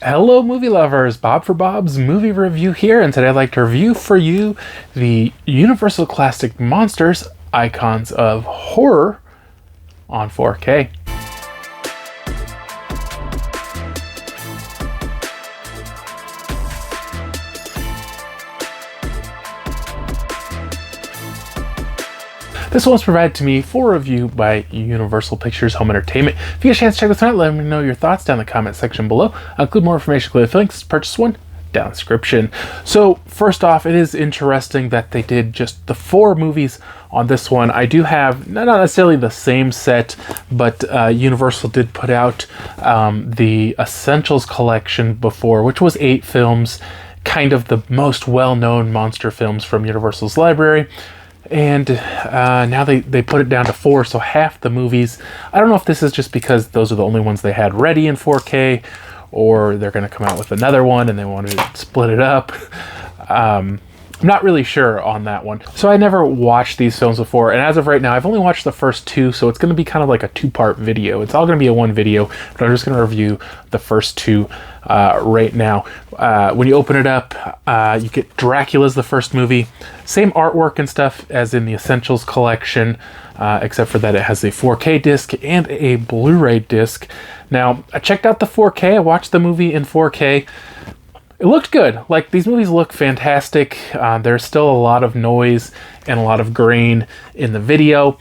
Hello, movie lovers. Bob for Bob's movie review here, and today I'd like to review for you the Universal Classic Monsters Icons of Horror on 4K. This one was provided to me for review by Universal Pictures Home Entertainment. If you get a chance to check this out, let me know your thoughts down in the comment section below. I'll include more information, including links to purchase one down in the description. So first off, it is interesting that they did just the 4 movies on this one. I do have, not necessarily the same set, but Universal did put out the Essentials collection before, which was 8 films, kind of the most well-known monster films from Universal's library. And now they put it down to 4, so half the movies. I don't know if this is just because those are the only ones they had ready in 4K, or they're going to come out with another one and they wanted to split it up. I'm not really sure on that one. So I never watched these films before, and as of right now, I've only watched the first 2, so it's going to be kind of like a 2-part video. It's all going to be a one video, but I'm just going to review the first 2 right now. When you open it up, you get Dracula's the first movie. Same artwork and stuff as in the Essentials collection, except for that it has a 4K disc and a Blu-ray disc. Now, I checked out the 4K. I watched the movie in 4K. It looked good. Like, these movies look fantastic. There's still a lot of noise and a lot of grain in the video.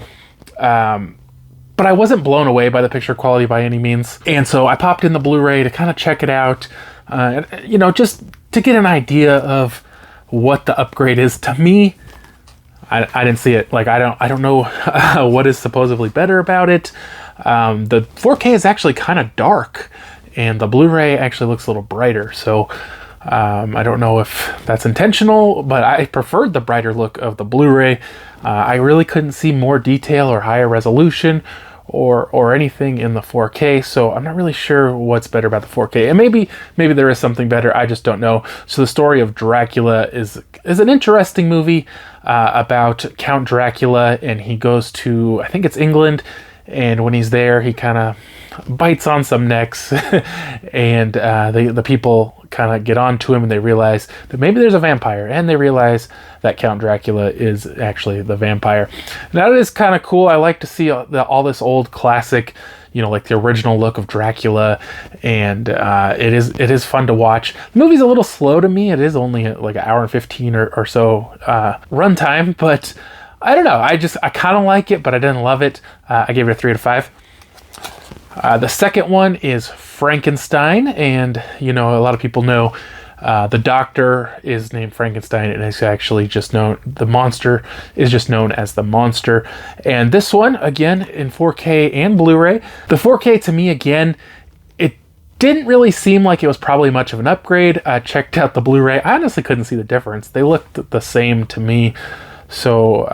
But I wasn't blown away by the picture quality by any means. And so I popped in the Blu-ray to kind of check it out. You know, just to get an idea of what the upgrade is. To me, I didn't see it. Like, I don't know what is supposedly better about it. The 4K is actually kind of dark, and the Blu-ray actually looks a little brighter. So I don't know if that's intentional, but I preferred the brighter look of the Blu-ray. I really couldn't see more detail or higher resolution or anything in the 4K, so I'm not really sure what's better about the 4K. And maybe there is something better, I just don't know. So the story of Dracula is an interesting movie about Count Dracula, and he goes to, I think it's England, and when he's there, he kind of bites on some necks, and the people kind of get on to him, and they realize that maybe there's a vampire, and they realize that Count Dracula is actually the vampire. Now, that is kind of cool. I like to see all this old classic, you know, like the original look of Dracula, and it is fun to watch. The movie's a little slow to me. It is only like an hour and 15 or so runtime, but I don't know. I kind of like it, but I didn't love it. I gave it a 3 out of 5. The second one is Frankenstein, and you know, a lot of people know the doctor is named Frankenstein, and it's actually just known, the monster is just known as the monster. And this one, again, in 4K and Blu-ray. The 4K, to me, again, it didn't really seem like it was probably much of an upgrade. I checked out the Blu-ray. I honestly couldn't see the difference. They looked the same to me. So,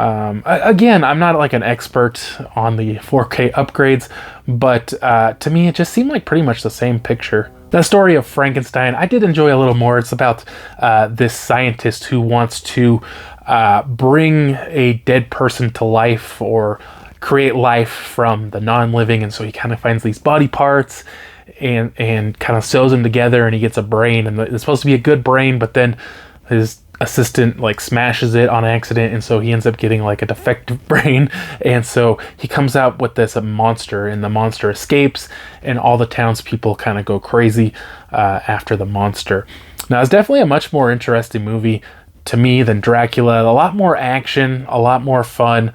again, I'm not like an expert on the 4K upgrades, but to me, it just seemed like pretty much the same picture. The story of Frankenstein, I did enjoy a little more. It's about this scientist who wants to bring a dead person to life or create life from the non-living, and so he kind of finds these body parts and kind of sews them together, and he gets a brain, and it's supposed to be a good brain, but then his assistant like smashes it on accident, and so he ends up getting like a defective brain, and so he comes out with this monster, and the monster escapes, and all the townspeople kind of go crazy after the monster. Now, it's definitely a much more interesting movie to me than Dracula. A lot more action, a lot more fun.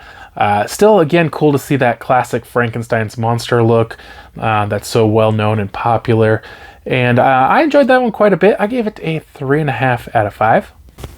Still, again, cool to see that classic Frankenstein's monster look that's so well known and popular. And I enjoyed that one quite a bit. I gave it a 3.5 out of 5.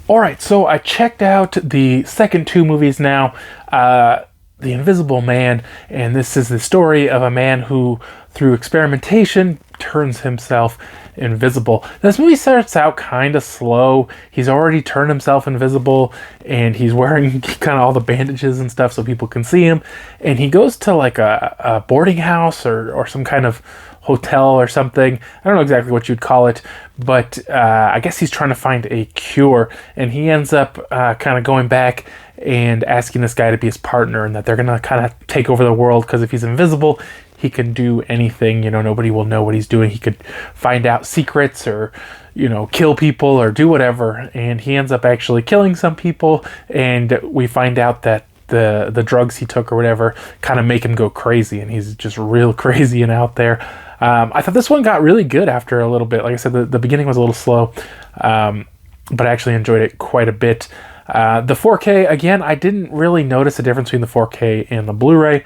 Alright, so I checked out the second 2 movies now, The Invisible Man, and this is the story of a man who, through experimentation, turns himself invisible. This movie starts out kind of slow. He's already turned himself invisible, and he's wearing kind of all the bandages and stuff so people can see him, and he goes to like a boarding house or some kind of hotel or something. I don't know exactly what you'd call it, but I guess he's trying to find a cure, and he ends up kind of going back and asking this guy to be his partner, and that they're going to kind of take over the world, because if he's invisible, he can do anything. You know, nobody will know what he's doing. He could find out secrets or, you know, kill people or do whatever. And he ends up actually killing some people. And we find out that the drugs he took or whatever kind of make him go crazy. And he's just real crazy and out there. I thought this one got really good after a little bit. Like I said, the beginning was a little slow. But I actually enjoyed it quite a bit. The 4K, again, I didn't really notice a difference between the 4K and the Blu-ray,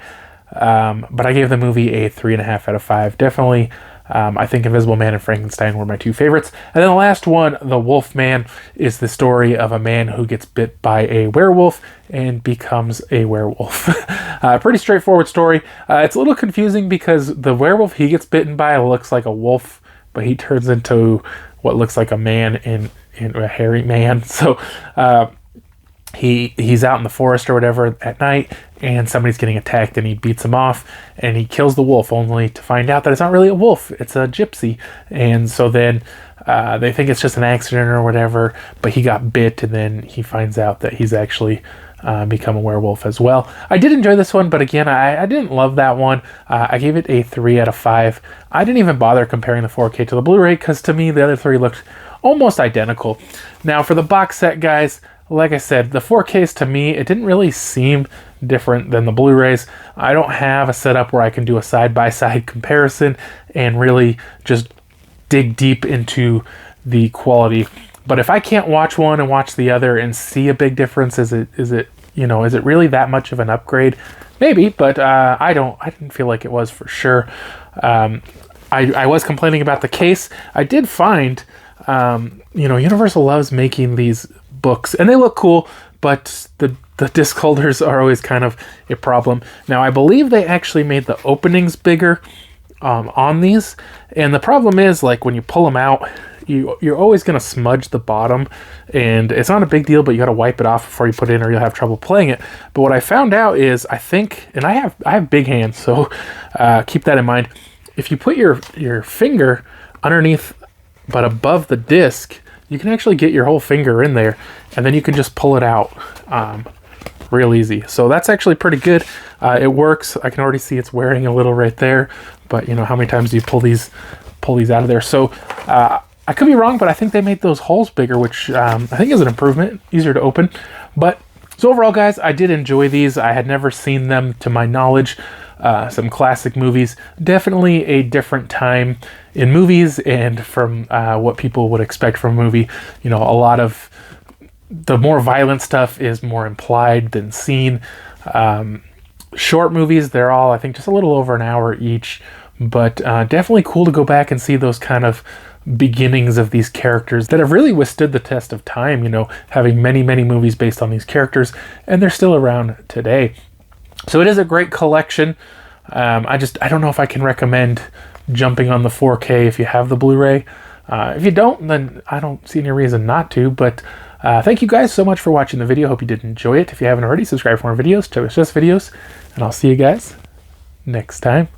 but I gave the movie a 3.5 out of 5. Definitely, I think Invisible Man and Frankenstein were my two favorites. And then the last one, The Wolfman, is the story of a man who gets bit by a werewolf and becomes a werewolf. Pretty straightforward story. It's a little confusing because the werewolf he gets bitten by looks like a wolf, but he turns into what looks like a man in a hairy man. So he's out in the forest or whatever at night, and somebody's getting attacked, and he beats him off, and he kills the wolf, only to find out that it's not really a wolf, it's a gypsy. And so then they think it's just an accident or whatever, but he got bit, and then he finds out that he's actually become a werewolf as well. I did enjoy this one, but again, I didn't love that one. I gave it a 3 out of 5. I didn't even bother comparing the 4K to the Blu-ray, because to me the other three looked almost identical. Now for the box set, guys, like I said, the 4Ks to me, it didn't really seem different than the Blu-rays. I don't have a setup where I can do a side-by-side comparison and really just dig deep into the quality. But if I can't watch one and watch the other and see a big difference, is it really that much of an upgrade? Maybe, but I didn't feel like it was for sure. I was complaining about the case. I did find, Universal loves making these books, and they look cool, but the disc holders are always kind of a problem. Now, I believe they actually made the openings bigger on these, and the problem is, like, when you pull them out, you're always going to smudge the bottom, and it's not a big deal, but you got to wipe it off before you put it in, or you'll have trouble playing it. But what I found out is, I think, and I have big hands, so keep that in mind. If you put your finger underneath but above the disc, you can actually get your whole finger in there, and then you can just pull it out real easy. So that's actually pretty good. It works. I can already see it's wearing a little right there, but you know, how many times do you pull these out of there? So I could be wrong, but I think they made those holes bigger, which I think is an improvement, easier to open. But so overall, guys, I did enjoy these. I had never seen them to my knowledge. Some classic movies, definitely a different time in movies, and from what people would expect from a movie. You know, a lot of the more violent stuff is more implied than seen. Short movies, they're all, I think, just a little over an hour each, but definitely cool to go back and see those kind of beginnings of these characters that have really withstood the test of time, you know, having many, many movies based on these characters, and they're still around today. So it is a great collection. I don't know if I can recommend jumping on the 4K if you have the Blu-ray. If you don't, then I don't see any reason not to. But thank you guys so much for watching the video. Hope you did enjoy it. If you haven't already, subscribe for more videos, check out videos, and I'll see you guys next time.